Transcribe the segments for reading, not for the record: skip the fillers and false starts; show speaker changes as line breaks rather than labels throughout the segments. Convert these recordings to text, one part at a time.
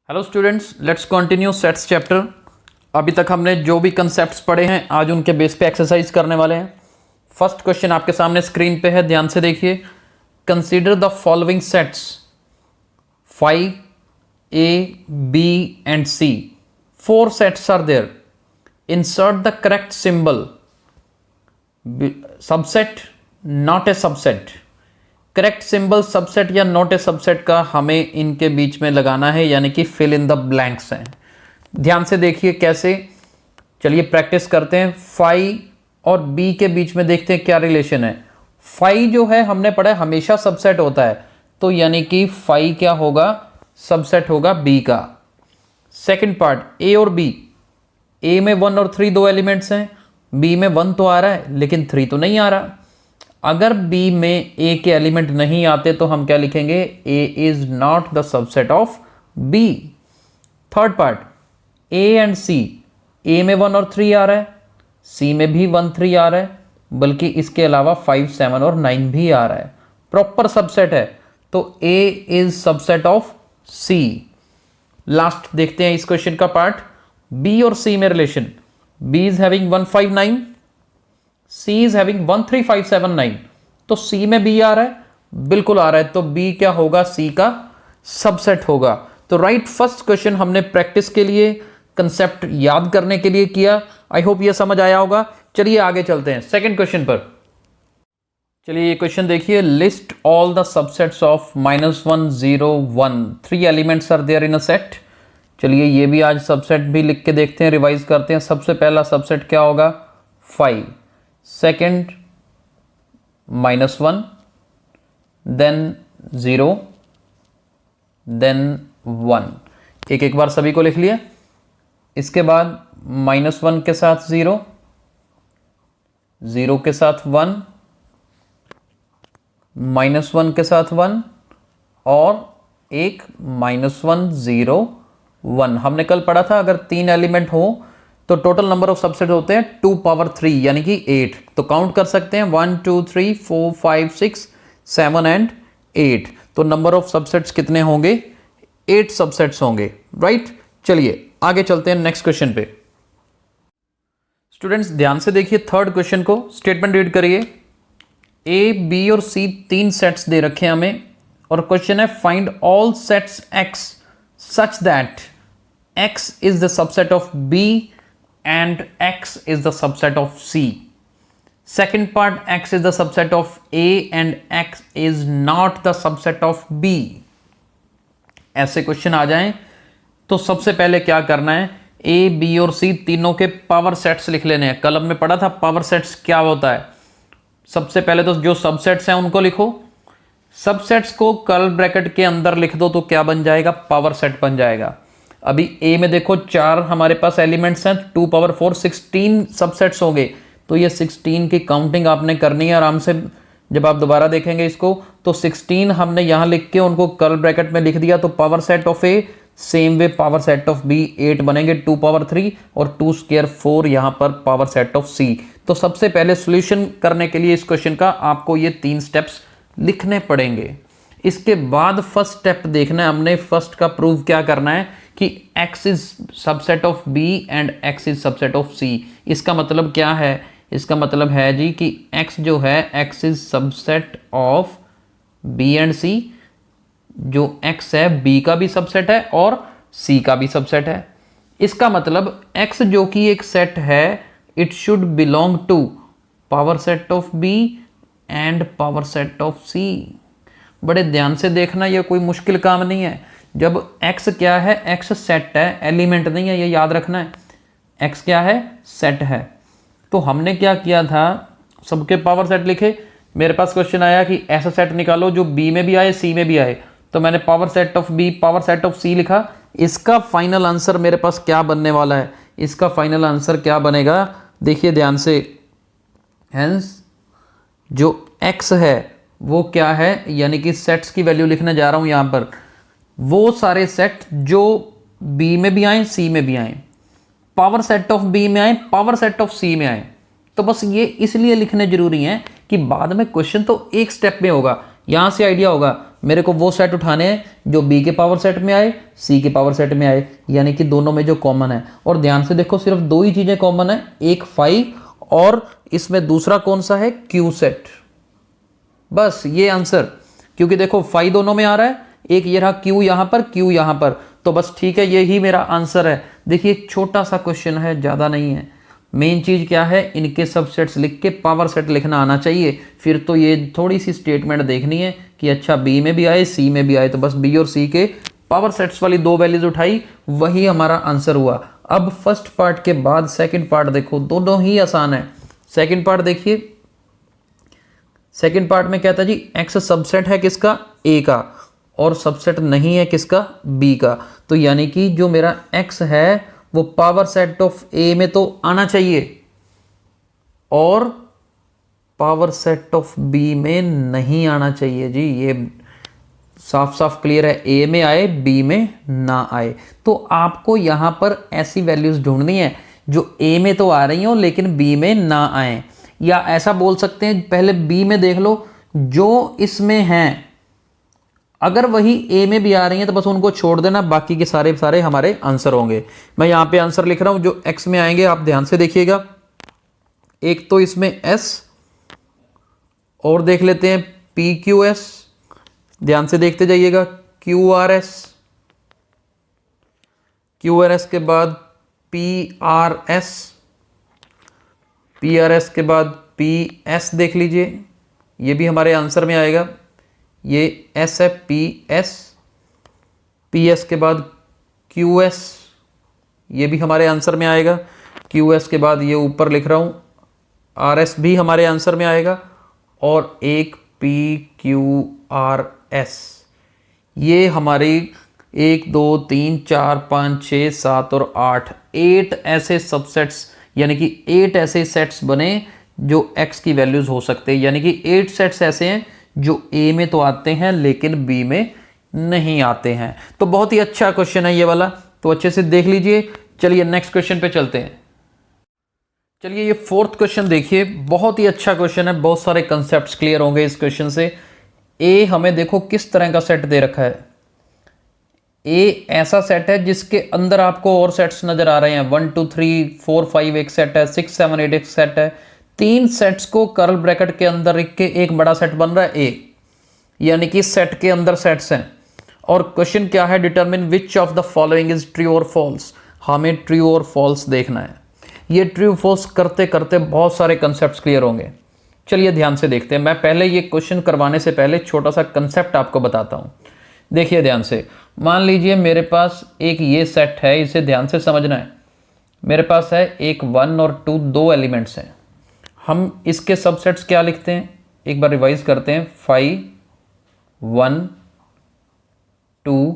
Hello students, let's continue sets chapter. अभी तक हमने जो भी कंसेप्ट्स पढ़े हैं आज उनके बेस पे एक्सरसाइज करने वाले हैं। फर्स्ट क्वेश्चन आपके सामने स्क्रीन पे है, ध्यान से देखिए। Consider the following sets 5 A, B and C. 4 sets are there. Insert the correct symbol. Subset, not a subset. Correct symbol subset या नॉट ए सबसेट का हमें इनके बीच में लगाना है, यानी कि फिल इन द ब्लैंक्स हैं। ध्यान से देखिए कैसे। चलिए प्रैक्टिस करते हैं। फाई और बी के बीच में देखते हैं क्या रिलेशन है। फाई जो है हमने पढ़ा है हमेशा सबसेट होता है, तो यानी कि फाई क्या होगा, सबसेट होगा बी का। सेकंड पार्ट ए और बी, ए में 1 और 3 दो एलिमेंट्स हैं, बी में 1 तो आ रहा है लेकिन 3 तो नहीं आ रहा। अगर B में A के एलिमेंट नहीं आते तो हम क्या लिखेंगे, A is not the subset of B। Third part A and C, A में 1 और 3 आ रहा है, C में भी 1 3 आ रहा है, बल्कि इसके अलावा 5 7 और 9 भी आ रहा है। प्रॉपर सबसेट है, तो A is subset of C। Last देखते हैं इस क्वेश्चन का पार्ट, B और C में relation. B is having 1 5 9, C is having 1 3 5 7 9, तो C में B आ रहा है, बिल्कुल आ रहा है, तो B क्या होगा, C का सबसेट होगा। तो राइट, फर्स्ट क्वेश्चन हमने प्रैक्टिस के लिए, कंसेप्ट याद करने के लिए किया। आई होप ये समझ आया होगा। चलिए आगे चलते हैं सेकंड क्वेश्चन पर। चलिए ये क्वेश्चन देखिए। List all the subsets of -1 0 1, 3 elements are there in a set. चलिए ये भी आज सबसेट भी लिख के देखते हैं, रिवाइज करते हैं। सबसे पहला सबसेट क्या होगा, 5, सेकेंड -1, देन 0, देन 1। एक बार सभी को लिख लिया। इसके बाद -1 के साथ 0, 0 के साथ 1, -1 के साथ 1 और एक -1 0 1। हमने कल पढ़ा था अगर 3 एलिमेंट हो तो टोटल नंबर ऑफ सबसेट होते हैं 2 पावर 3 यानी कि 8। तो काउंट कर सकते हैं 1 2 3 4 5 6 7 एंड 8। तो नंबर ऑफ सबसेट्स कितने होंगे, 8 सबसेट्स होंगे। राइट, चलिए आगे चलते हैं नेक्स्ट क्वेश्चन पे। स्टूडेंट्स ध्यान से देखिए थर्ड क्वेश्चन को, स्टेटमेंट रीड करिए। ए, बी और सी 3 सेट्स दे रखे हैं हमें, और क्वेश्चन है find all sets X such that X is the subset of B and X is the subset of C. Second part, X is the subset of A and X is not the subset of B. ऐसे question आ जाएं तो सबसे पहले क्या करना है, A, B और C तीनों के पावर सेट्स लिख लेने हैं। कल हमने पढ़ा था पावर सेट्स क्या होता है। सबसे पहले तो जो सबसेट्स हैं उनको लिखो, सबसेट्स को कर्ल ब्रैकेट के अंदर लिख दो तो क्या बन जाएगा, पावर सेट बन जाएगा। अभी ए में देखो 4 हमारे पास एलिमेंट्स हैं, 2 पावर 4 16 सबसेट्स होंगे, तो ये 16 की काउंटिंग आपने करनी है आराम से। जब आप दोबारा देखेंगे इसको तो 16 हमने यहाँ लिख के उनको कर्ल ब्रैकेट में लिख दिया, तो power set of A same way power set of B 8 बनेंगे, 2 पावर 3 और 2 स्क्वायर 4 यहाँ पर पावर सेट ऑफ सी। तो सबसे पहले सोल्यूशन करने के लिए इस क्वेश्चन का आपको ये 3 स्टेप्स लिखने पड़ेंगे। इसके बाद फर्स्ट स्टेप देखना है हमने, फर्स्ट का प्रूव क्या करना है कि x is subset of b and x is subset of c। इसका मतलब क्या है, इसका मतलब है जी कि x जो है x is subset of b and c। जो x है b का भी सबसेट है और c का भी सबसेट है। इसका मतलब x जो कि एक सेट है, it should belong to power set of b and power set of c। बड़े ध्यान से देखना, यह कोई मुश्किल काम नहीं है। जब x क्या है, x सेट है, एलिमेंट नहीं है, ये याद रखना है। x क्या है, सेट है। तो हमने क्या किया था, सबके पावर सेट लिखे। मेरे पास क्वेश्चन आया कि ऐसा सेट निकालो जो b में भी आए c में भी आए, तो मैंने power set of b power set of c लिखा। इसका फाइनल आंसर मेरे पास क्या बनने वाला है, इसका फाइनल आंसर क्या बनेगा, देखिए ध्यान से। हेंस जो x है वो क्या है, यानी कि सेट्स की वैल्यू लिखने जा रहा हूं यहां पर, वो सारे सेट जो B में भी आए C में भी आए, पावर सेट ऑफ B में आए, पावर सेट ऑफ C में आए। तो बस ये इसलिए लिखने जरूरी है कि बाद में क्वेश्चन तो एक स्टेप में होगा। यहां से आइडिया होगा मेरे को वो सेट उठाने हैं जो बी के पावर सेट में आए, सी के पावर सेट में आए, यानी कि दोनों में जो कॉमन है। और ध्यान से देखो सिर्फ दो ही चीजें कॉमन है, एक फाई और इसमें दूसरा कौन सा है, क्यू सेट। बस ये आंसर, क्योंकि देखो फाई दोनों में आ रहा है, एक ये रहा क्यू यहां पर, क्यू यहां पर, तो बस ठीक है, यही मेरा आंसर है। देखिए छोटा सा क्वेश्चन है, ज्यादा नहीं है। मेन चीज क्या है, इनके सबसेट्स लिख के पावर सेट लिखना आना चाहिए। फिर तो ये थोड़ी सी स्टेटमेंट देखनी है कि अच्छा बी में भी आए, सी में भी आए, तो बस बी और सी के पावर सेट्स वाली दो वैल्यूज उठाई, वही हमारा आंसर हुआ। अब फर्स्ट पार्ट के बाद सेकंड पार्ट देखो, दोनों ही आसान है। सेकंड पार्ट देखिए, सेकंड पार्ट में क्या था जी, एक्स सबसेट है किसका, ए का, और सबसेट नहीं है किसका, बी का। तो यानी कि जो मेरा एक्स है वो पावर सेट ऑफ ए में तो आना चाहिए और पावर सेट ऑफ बी में नहीं आना चाहिए जी। ये साफ साफ क्लियर है, ए में आए बी में ना आए। तो आपको यहां पर ऐसी वैल्यूज ढूंढनी है जो ए में तो आ रही हो लेकिन बी में ना आए, या ऐसा बोल सकते हैं पहले बी में देख लो जो इसमें हैं, अगर वही ए में भी आ रही हैं तो बस उनको छोड़ देना, बाकी के सारे सारे हमारे आंसर होंगे। मैं यहां पे आंसर लिख रहा हूं जो एक्स में आएंगे, आप ध्यान से देखिएगा। एक तो इसमें एस, और देख लेते हैं पी क्यू एस, ध्यान से देखते जाइएगा, Q R S, Q R S के बाद P R S, P R S के बाद पी एस देख लीजिए, ये भी हमारे आंसर में आएगा। ये एस है, पी एस, पी एस के बाद क्यू एस, ये भी हमारे आंसर में आएगा। क्यू एस के बाद ये ऊपर लिख रहा हूँ आर एस भी हमारे आंसर में आएगा, और एक पी क्यू आर एस। ये हमारी 1 2 3 4 5 6 7 और 8 ऐसे सबसेट्स, यानी कि 8 ऐसे सेट्स बने जो x की वैल्यूज हो सकते हैं, यानी कि 8 सेट्स ऐसे हैं जो a में तो आते हैं लेकिन b में नहीं आते हैं। तो बहुत ही अच्छा क्वेश्चन है ये वाला, तो अच्छे से देख लीजिए। चलिए नेक्स्ट क्वेश्चन पे चलते हैं। चलिए ये फोर्थ क्वेश्चन देखिए, बहुत ही अच्छा क्वेश्चन है, बहुत सारे कंसेप्ट्स क्लियर होंगे इस क्वेश्चन से। a हमें देखो किस तरह का सेट दे रखा है, a ऐसा सेट है जिसके अंदर आपको और सेट्स नजर आ रहे हैं, 1 2 3 4 5 एक सेट है, 6 7 8 एक सेट है। 3 सेट्स को कर्ल ब्रैकेट के अंदर रख के एक बड़ा सेट बन रहा है ए, यानी कि सेट के अंदर सेट्स हैं। और क्वेश्चन क्या है, determine which of the following is true और फॉल्स। हमें ट्रू और फॉल्स देखना है। ये ट्रू फॉल्स करते करते बहुत सारे कंसेप्ट क्लियर होंगे। चलिए ध्यान से देखते हैं। मैं पहले ये क्वेश्चन करवाने से पहले छोटा सा कंसेप्ट आपको बताता हूँ। देखिए ध्यान से, मान लीजिए मेरे पास एक ये सेट है, इसे ध्यान से समझना है। मेरे पास है एक 1 और 2 दो एलिमेंट्स हैं। हम इसके सबसेट्स क्या लिखते हैं, एक बार रिवाइज करते हैं। 5 1 2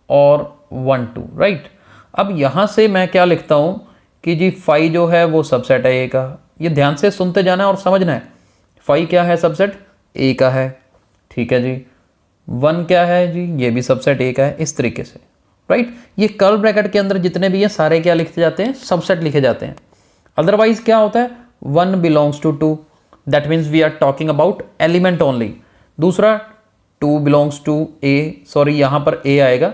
और 1 2, राइट। अब यहां से मैं क्या लिखता हूं कि जी 5 जो है वो सबसेट है ए का। ये ध्यान से सुनते जाना है और समझना है। 5 क्या है, सबसेट ए का है, ठीक है जी। 1 क्या है जी, ये भी सबसेट ए का है, इस तरीके से, राइट। ये कर्ल ब्रैकेट के अंदर जितने भी हैं सारे क्या लिखे जाते हैं, सबसेट लिखे जाते हैं। अदरवाइज क्या होता है, 1 belongs to 2, that means we are talking about element only. दूसरा 2 बिलोंग्स टू ए, सॉरी यहां पर ए आएगा,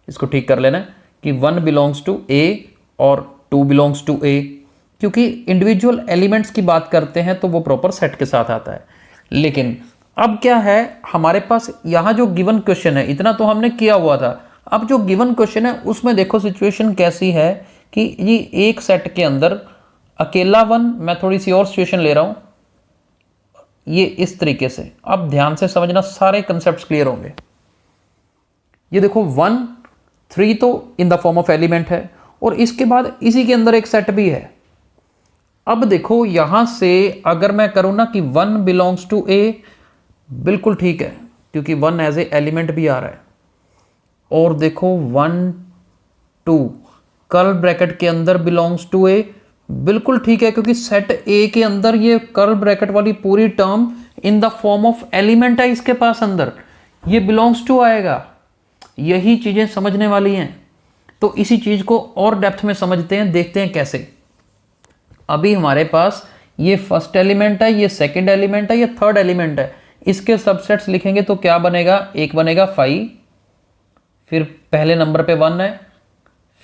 इसको ठीक कर लेना है कि 1 बिलोंग्स टू ए और 2 बिलोंग्स टू ए, क्योंकि इंडिविजुअल एलिमेंट्स की बात करते हैं तो वो प्रॉपर सेट के साथ आता है। लेकिन अब क्या है, हमारे पास यहाँ जो गिवन क्वेश्चन है, इतना तो हमने किया हुआ था। अब जो गिवन क्वेश्चन है उसमें देखो सिचुएशन कैसी है कि ये एक सेट के अंदर अकेला 1, मैं थोड़ी सी और सिचुएशन ले रहा हूं, ये इस तरीके से। अब ध्यान से समझना, सारे कंसेप्ट्स क्लियर होंगे। ये देखो 1 3 तो इन द फॉर्म ऑफ एलिमेंट है, और इसके बाद इसी के अंदर एक सेट भी है। अब देखो यहां से अगर मैं करूं ना कि 1 बिलोंग्स टू ए, बिल्कुल ठीक है, क्योंकि 1 एज ए एलिमेंट भी आ रहा है। और देखो 1 2 कर्ल ब्रैकेट के अंदर बिलोंग्स टू ए, बिल्कुल ठीक है, क्योंकि सेट ए के अंदर ये कर्ल ब्रैकेट वाली पूरी term in the form of element है, इसके पास अंदर ये बिलोंग्स टू आएगा। यही चीजें समझने वाली हैं। तो इसी चीज को और डेप्थ में समझते हैं, देखते हैं कैसे। अभी हमारे पास ये फर्स्ट एलिमेंट है, ये सेकंड एलिमेंट है, ये थर्ड एलिमेंट है। इसके सबसेट्स लिखेंगे तो क्या बनेगा, एक बनेगा 5, फिर पहले नंबर पे 1 है,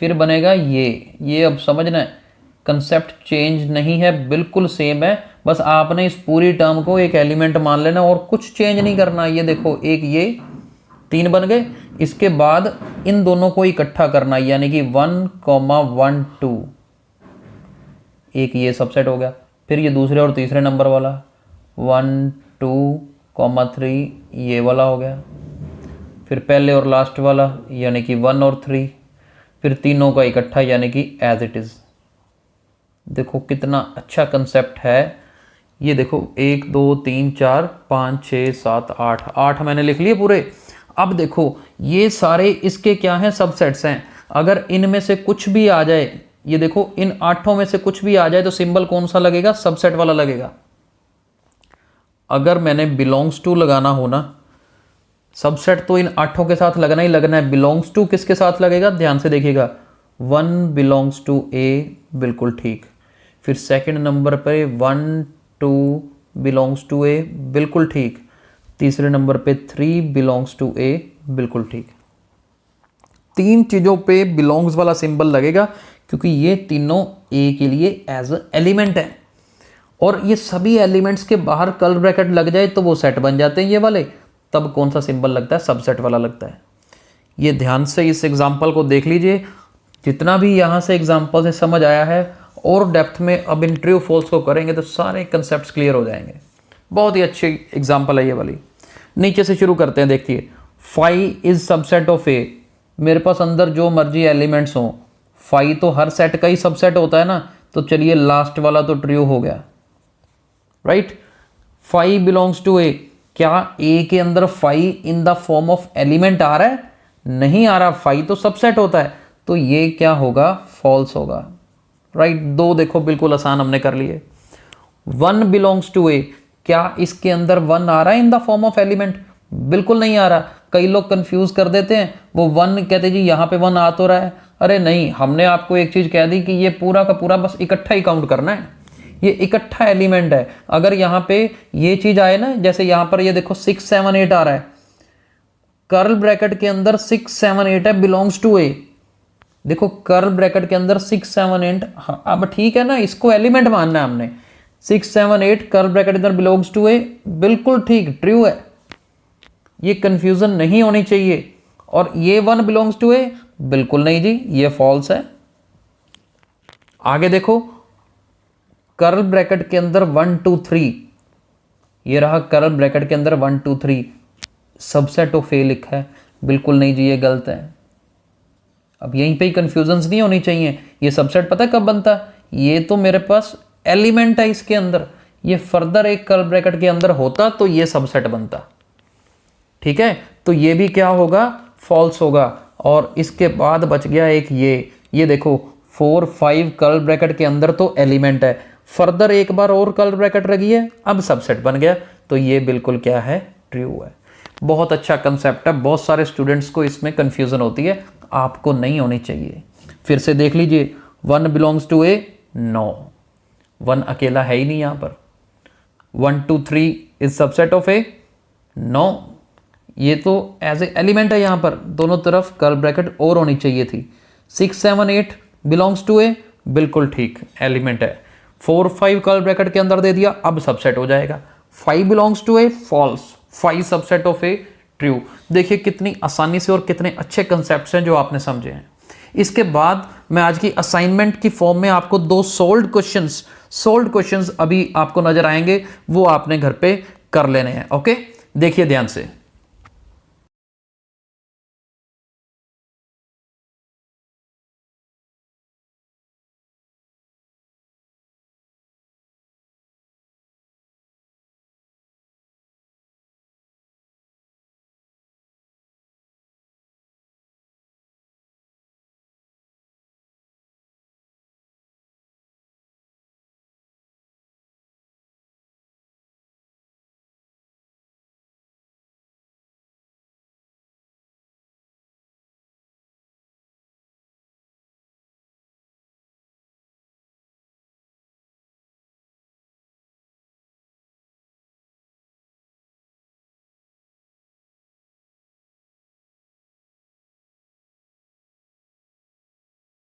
फिर बनेगा ये अब समझना है, कंसेप्ट चेंज नहीं है, बिल्कुल सेम है, बस आपने इस पूरी टर्म को एक एलिमेंट मान लेना और कुछ चेंज नहीं करना। ये देखो एक ये 3 बन गए, इसके बाद इन दोनों को इकट्ठा करना, यानी कि 1, 1, 2, एक ये सबसेट हो गया। फिर ये दूसरे और तीसरे नंबर वाला 1, 2, 3 ये वाला हो गया। फिर पहले और लास्ट वाला यानी कि 1 और 3, फिर तीनों का इकट्ठा यानी कि एज इट इज़। देखो कितना अच्छा कंसेप्ट है। ये देखो 1, 2, 3, 4, 5, 6, 7, 8 मैंने लिख लिए पूरे। अब देखो ये सारे इसके क्या हैं, सबसेट्स हैं। अगर इनमें से कुछ भी आ जाए, ये देखो इन 8 में से कुछ भी आ जाए तो सिंबल कौन सा लगेगा, सबसेट वाला लगेगा। अगर मैंने बिलोंग्स टू लगाना हो ना, सबसेट तो इन 8 के साथ लगना ही लगना है, बिलोंग्स टू किसके साथ लगेगा, ध्यान से देखिएगा, 1 बिलोंग्स टू ए, बिल्कुल ठीक। फिर सेकंड नंबर पे 1, 2 बिलोंग्स टू ए, बिल्कुल ठीक। तीसरे नंबर पे 3 बिलोंग्स टू ए, बिल्कुल ठीक। 3 चीज़ों पे बिलोंग्स वाला सिंबल लगेगा क्योंकि ये तीनों ए के लिए एज एलिमेंट है। और ये सभी एलिमेंट्स के बाहर कर्ली ब्रैकेट लग जाए तो वो सेट बन जाते हैं ये वाले, तब कौन सा सिंबल लगता है, सबसेट वाला लगता है। ये ध्यान से इस एग्जाम्पल को देख लीजिए, जितना भी यहाँ से एग्जाम्पल से समझ आया है और डेप्थ में अब इन ट्रू फॉल्स को करेंगे तो सारे कंसेप्ट्स क्लियर हो जाएंगे। बहुत ही अच्छी एग्जाम्पल है ये वाली। नीचे से शुरू करते हैं, देखिए 5 इज सबसेट ऑफ ए। मेरे पास अंदर जो मर्जी एलिमेंट्स हों, 5 तो हर सेट का ही सबसेट होता है ना, तो चलिए लास्ट वाला तो ट्रू हो गया, राइट। 5 बिलोंग्स टू ए, क्या ए के अंदर 5 in the form of element आ रहा है, नहीं आ रहा, 5 तो सबसेट होता है, तो ये क्या होगा, फॉल्स होगा, राइट। 2 देखो बिल्कुल आसान हमने कर लिए। 1 बिलोंग्स टू ए, क्या इसके अंदर 1 आ रहा है इन द फॉर्म ऑफ एलिमेंट, बिल्कुल नहीं आ रहा। कई लोग कंफ्यूज कर देते हैं, वो 1 कहते जी यहाँ पे 1 आ तो रहा है, अरे नहीं, हमने आपको एक चीज कह दी कि ये पूरा का पूरा बस इकट्ठा ही काउंट करना है, ये इकट्ठा एलिमेंट है। अगर यहाँ पे ये चीज आए ना, जैसे यहाँ पर ये देखो 6, 7, 8 आ रहा है, कर्ल ब्रैकेट के अंदर 6, 7, 8 है, बिलोंग्स टू ए। देखो कर्ल ब्रैकेट के अंदर 6, 7, 8, हाँ, अब ठीक है ना, इसको एलिमेंट मानना है हमने। 6, 7, 8 कर्ल ब्रैकेट अंदर बिलोंग्स टू ए, बिल्कुल ठीक, ट्रू है, ये कंफ्यूजन नहीं होनी चाहिए। और ये 1 बिलोंग्स टू ए, बिल्कुल नहीं जी, ये फॉल्स है। आगे देखो कर्ल ब्रैकेट के अंदर 1, 2, 3, ये रहा कर्ल ब्रैकेट के अंदर 1, 2, 3 सबसेट ऑफ ए लिखा है, बिल्कुल नहीं जी, ये गलत है। अब यहीं पे ही कंफ्यूजन्स नहीं होनी चाहिए। ये सबसेट पता है कब बनता है, ये तो मेरे पास एलिमेंट है इसके अंदर, ये फर्दर एक कर्ल ब्रैकेट के अंदर होता तो ये सबसेट बनता, ठीक है। तो ये भी क्या होगा, फॉल्स होगा। और इसके बाद बच गया एक ये देखो 4, 5 कर्ल ब्रैकेट के अंदर तो एलिमेंट है, फर्दर एक बार और कर्ल ब्रैकेट लगी है, अब सबसेट बन गया, तो ये बिल्कुल क्या है, ट्रू है। बहुत अच्छा कंसेप्ट है, बहुत सारे स्टूडेंट्स को इसमें कंफ्यूजन होती है, आपको नहीं होनी चाहिए। फिर से देख लीजिए, 1 बिलोंग्स टू ए, नो, 1 अकेला है ही नहीं यहाँ पर। 1, 2, 3 is subset of A, no, ये तो एज ए एलिमेंट है, यहाँ पर दोनों तरफ कर्ल ब्रैकेट और होनी चाहिए थी। 6, 7, 8 बिलोंग्स टू ए, बिल्कुल ठीक, एलिमेंट है। 4, 5 कर्ल ब्रैकेट के अंदर दे दिया, अब सबसेट हो जाएगा। 5 belongs to A, false, 5 subset of A, true. देखिए कितनी आसानी से और कितने अच्छे कंसेप्ट्स हैं जो आपने समझे हैं। इसके बाद मैं आज की असाइनमेंट की फॉर्म में आपको 2 सोल्व्ड क्वेश्चंस अभी आपको नजर आएंगे, वो आपने घर पे कर लेने हैं। ओके, देखिए ध्यान से।